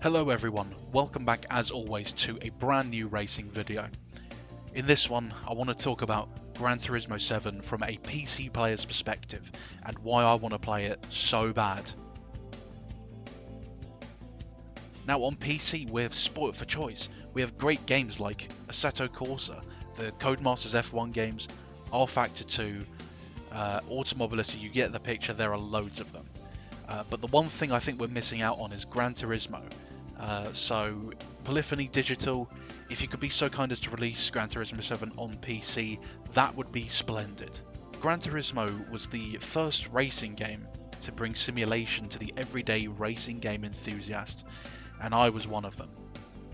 Hello everyone, welcome back as always to a brand new racing video. In this one I want to talk about Gran Turismo 7 from a PC player's perspective and why I want to play it so bad. Now on PC we're spoilt for choice. We have great games like Assetto Corsa, the Codemasters F1 games, R Factor 2, Automobility, you get the picture, there are loads of them. But the one thing I think we're missing out on is Gran Turismo. So, Polyphony Digital, if you could be so kind as to release Gran Turismo 7 on PC, that would be splendid. Gran Turismo was the first racing game to bring simulation to the everyday racing game enthusiast, and I was one of them.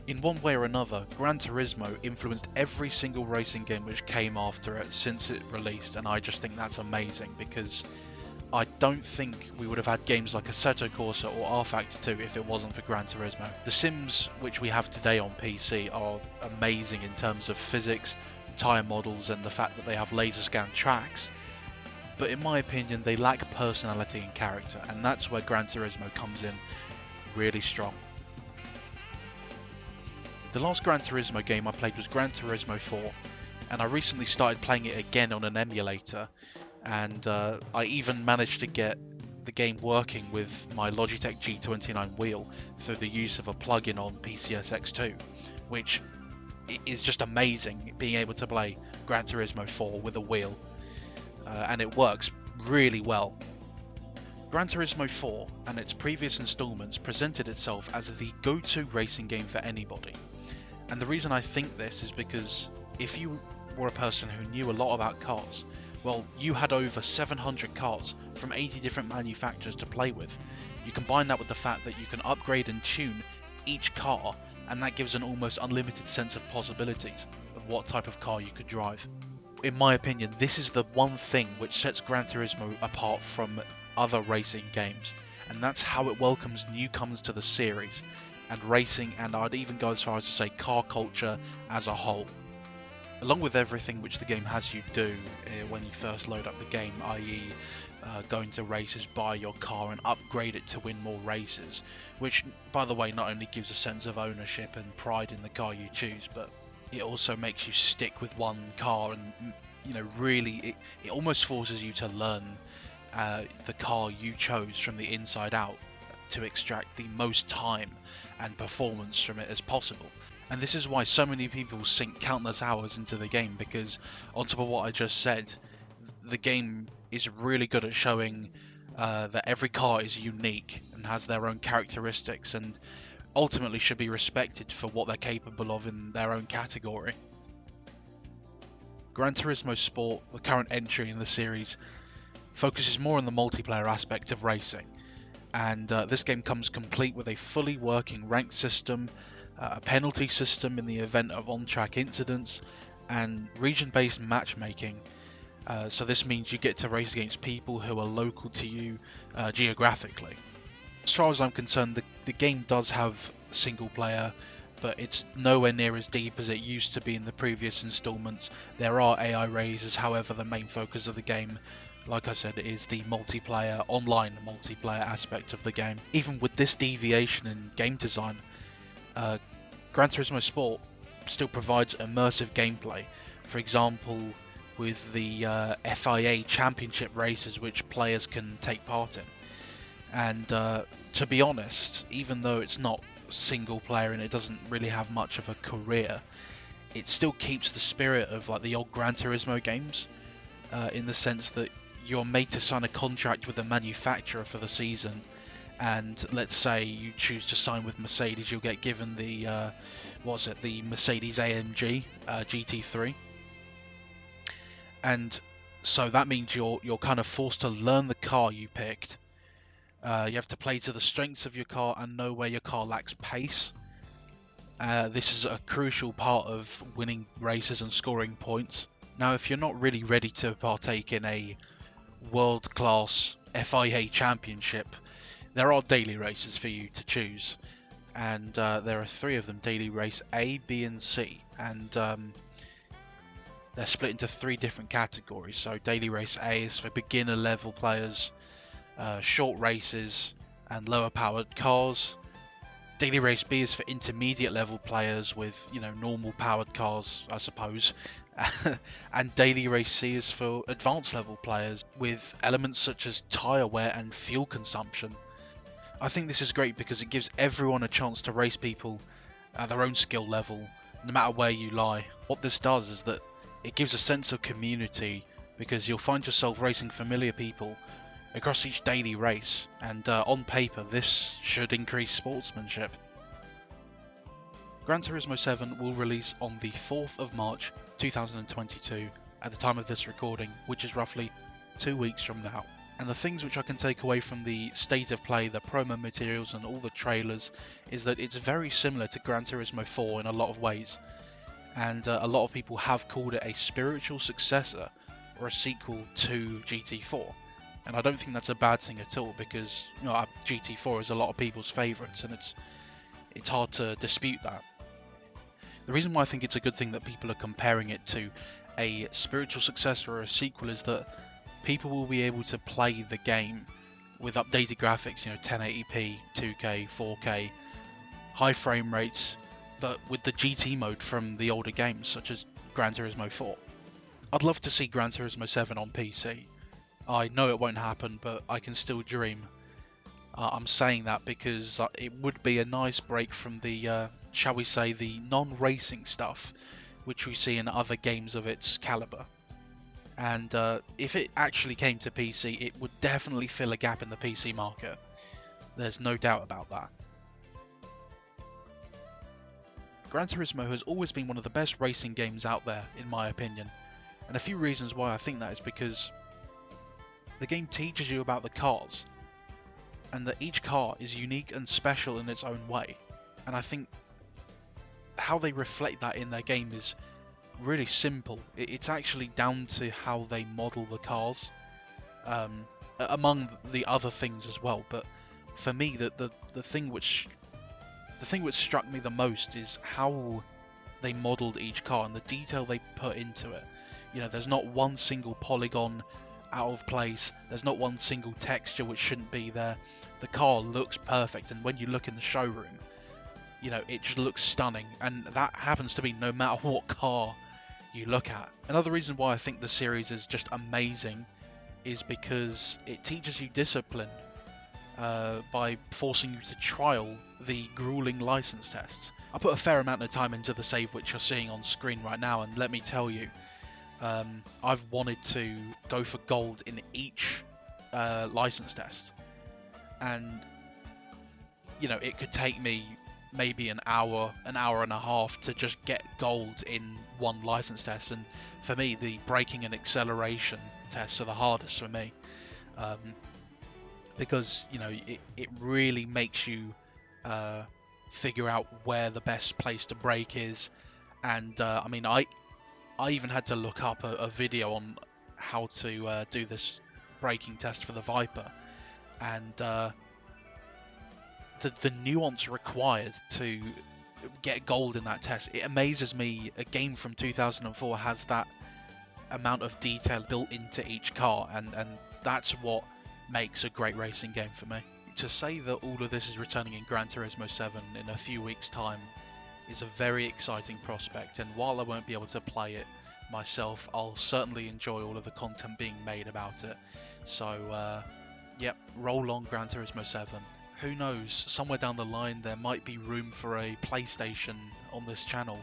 In one way or another, Gran Turismo influenced every single racing game which came after it since it released, and I just think that's amazing because I don't think we would have had games like Assetto Corsa or R Factor 2 if it wasn't for Gran Turismo. The Sims which we have today on PC are amazing in terms of physics, tyre models and the fact that they have laser scan tracks, but in my opinion they lack personality and character, and that's where Gran Turismo comes in really strong. The last Gran Turismo game I played was Gran Turismo 4, and I recently started playing it again on an emulator, and I even managed to get the game working with my Logitech G29 wheel through the use of a plugin on PCSX2, which is just amazing, being able to play Gran Turismo 4 with a wheel, and it works really well. Gran Turismo 4 and its previous installments presented itself as the go-to racing game for anybody, and the reason I think this is because if you were a person who knew a lot about cars, well, you had over 700 cars from 80 different manufacturers to play with. You combine that with the fact that you can upgrade and tune each car, and that gives an almost unlimited sense of possibilities of what type of car you could drive. In my opinion, this is the one thing which sets Gran Turismo apart from other racing games, and that's how it welcomes newcomers to the series, and racing, and I'd even go as far as to say car culture as a whole. Along with everything which the game has you do when you first load up the game, i.e. Going to races, buy your car and upgrade it to win more races, which by the way not only gives a sense of ownership and pride in the car you choose, but it also makes you stick with one car, and really it almost forces you to learn the car you chose from the inside out to extract the most time and performance from it as possible. And this is why so many people sink countless hours into the game, because on top of what I just said, the game is really good at showing that every car is unique and has their own characteristics and ultimately should be respected for what they're capable of in their own category. Gran Turismo Sport, the current entry in the series, focuses more on the multiplayer aspect of racing, and this game comes complete with a fully working rank system, a penalty system in the event of on-track incidents, and region-based matchmaking. So this means you get to race against people who are local to you geographically. As far as I'm concerned, the game does have single player, but it's nowhere near as deep as it used to be in the previous installments. There are AI races, however the main focus of the game, like I said, is the multiplayer, online multiplayer aspect of the game. Even with this deviation in game design, Gran Turismo Sport still provides immersive gameplay. For example, with the FIA Championship races which players can take part in. And to be honest, even though it's not single player and it doesn't really have much of a career, it still keeps the spirit of like the old Gran Turismo games, in the sense that you're made to sign a contract with a manufacturer for the season, and let's say you choose to sign with Mercedes, you'll get given the the Mercedes AMG GT3, and so that means you're kind of forced to learn the car you picked. You have to play to the strengths of your car and know where your car lacks pace. This is a crucial part of winning races and scoring points. Now, if you're not really ready to partake in a world-class FIA championship, there are daily races for you to choose, and there are 3 of them: daily race A, B and C, and they're split into 3 different categories. So daily race A is for beginner level players, short races and lower powered cars. Daily Race B is for intermediate level players with, normal powered cars, I suppose. And Daily Race C is for advanced level players with elements such as tyre wear and fuel consumption. I think this is great because it gives everyone a chance to race people at their own skill level, no matter where you lie. What this does is that it gives a sense of community, because you'll find yourself racing familiar people across each daily race, and on paper this should increase sportsmanship. Gran Turismo 7 will release on the 4th of March 2022 at the time of this recording, which is roughly 2 weeks from now. And the things which I can take away from the state of play, the promo materials and all the trailers, is that it's very similar to Gran Turismo 4 in a lot of ways. And a lot of people have called it a spiritual successor or a sequel to GT4. And I don't think that's a bad thing at all, because GT4 is a lot of people's favourites, and it's hard to dispute that. The reason why I think it's a good thing that people are comparing it to a spiritual successor or a sequel is that people will be able to play the game with updated graphics, 1080p, 2K, 4K, high frame rates, but with the GT mode from the older games such as Gran Turismo 4. I'd love to see Gran Turismo 7 on PC. I know it won't happen, but I can still dream. I'm saying that because it would be a nice break from the, shall we say, the non-racing stuff which we see in other games of its caliber. And if it actually came to PC, it would definitely fill a gap in the PC market. There's no doubt about that. Gran Turismo has always been one of the best racing games out there, in my opinion. And a few reasons why I think that is because the game teaches you about the cars, and that each car is unique and special in its own way. And I think how they reflect that in their game is really simple. It's actually down to how they model the cars, among the other things as well. But for me, the thing which struck me the most is how they modeled each car and the detail they put into it. There's not one single polygon out of place. There's not one single texture which shouldn't be there. The car looks perfect, and when you look in the showroom, it just looks stunning, and that happens to be no matter what car you look at. Another reason why I think the series is just amazing is because it teaches you discipline by forcing you to trial the grueling license tests. I put a fair amount of time into the save which you're seeing on screen right now, and let me tell you, I've wanted to go for gold in each license test, and it could take me maybe an hour and a half to just get gold in one license test. And for me, the braking and acceleration tests are the hardest for me, because it really makes you figure out where the best place to brake is. And I even had to look up a video on how to do this braking test for the Viper, and the nuance required to get gold in that test. It amazes me a game from 2004 has that amount of detail built into each car, and that's what makes a great racing game for me. To say that all of this is returning in Gran Turismo 7 in a few weeks' time is a very exciting prospect, and while I won't be able to play it myself, I'll certainly enjoy all of the content being made about it. So yep, roll on Gran Turismo 7. Who knows, somewhere down the line there might be room for a PlayStation on this channel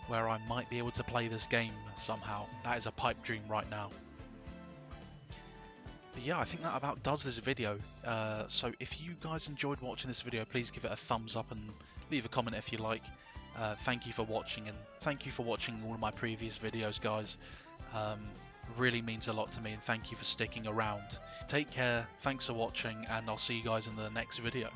where I might be able to play this game somehow. That is a pipe dream right now. But yeah, I think that about does this video. So if you guys enjoyed watching this video, please give it a thumbs up and leave a comment if you like. Thank you for watching, and thank you for watching all of my previous videos, guys. Really means a lot to me, and thank you for sticking around. Take care, thanks for watching, and I'll see you guys in the next video.